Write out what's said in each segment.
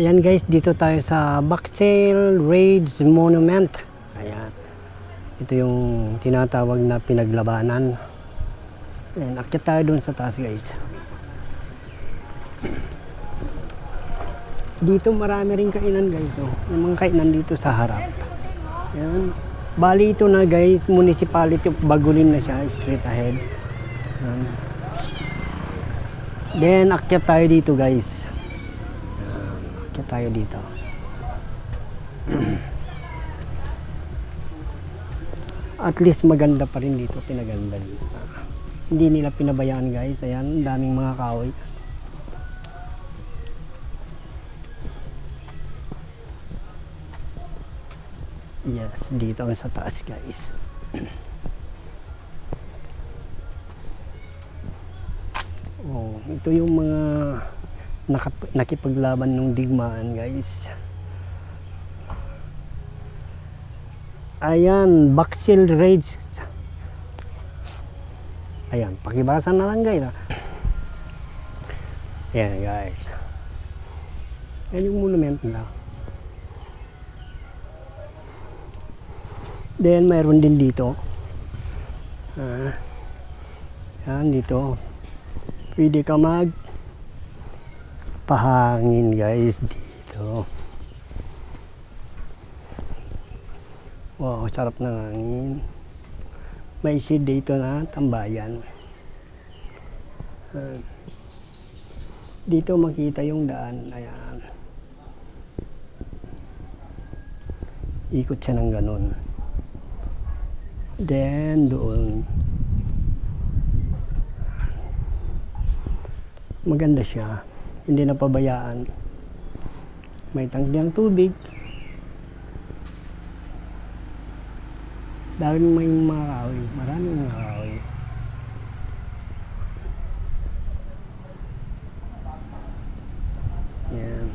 Ayan guys, dito tayo sa Baksel Raids Monument. Ayan. Ito yung tinatawag na pinaglabanan. Ayan, akyat tayo dun sa taas guys. Dito marami rin kainan guys. Oh. Yung mga kainan dito sa harap. Ayan. Bali ito na guys, municipality of Bagulin na siya, straight ahead. Ayan. Then akyat tayo dito guys. Akyat tayo dito. At least maganda pa rin dito, pinaganda dito. Hindi nila pinabayaan guys. Ayan, daming mga kahoy. Yes, dito ang sa taas guys. Oh, ito yung mga nakipaglaban ng digmaan guys. Ayan, Baksel Raids. Ayan, pakibasa na lang guys. Ayan guys. Ayan yung monument nila. Then mayroon din dito. Ayan dito. Pwede ka mag pahangin guys dito. Wow, sarap ng hangin. May shade dito na tambayan. Dito makita yung daan. Ayan. Ikot siya ng ganun. Then doon. Maganda siya. Hindi na pabayaan. May tangke ng tubig. Daming may mga kahoy. Maraming mga kahoy. Yan.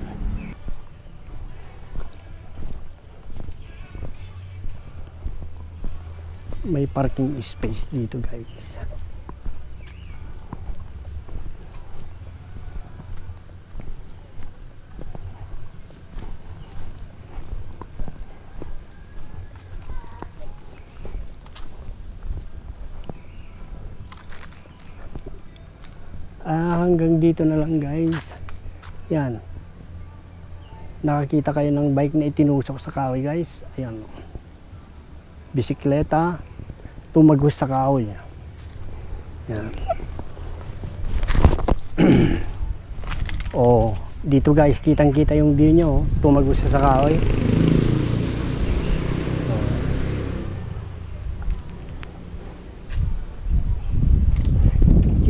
May parking space dito guys. Hanggang dito na lang guys. Yan. Nakakita kayo ng bike na itinusok sa kahoy guys. Ayan. Bisikleta tumagos sa kahoy. Yan. Oh, dito guys, kitang-kita yung view nyo. Tumagos sa kahoy.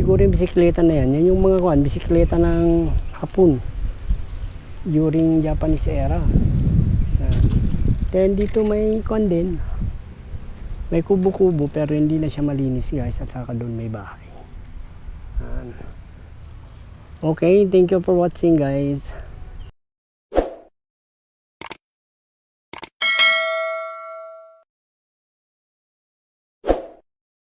Siguro yung bisikleta na yan, yan yung mga bisikleta ng Hapon during Japanese era. Then dito may din, may kubo-kubo pero hindi na siya malinis guys, at saka doon may bahay. Okay, thank you for watching guys.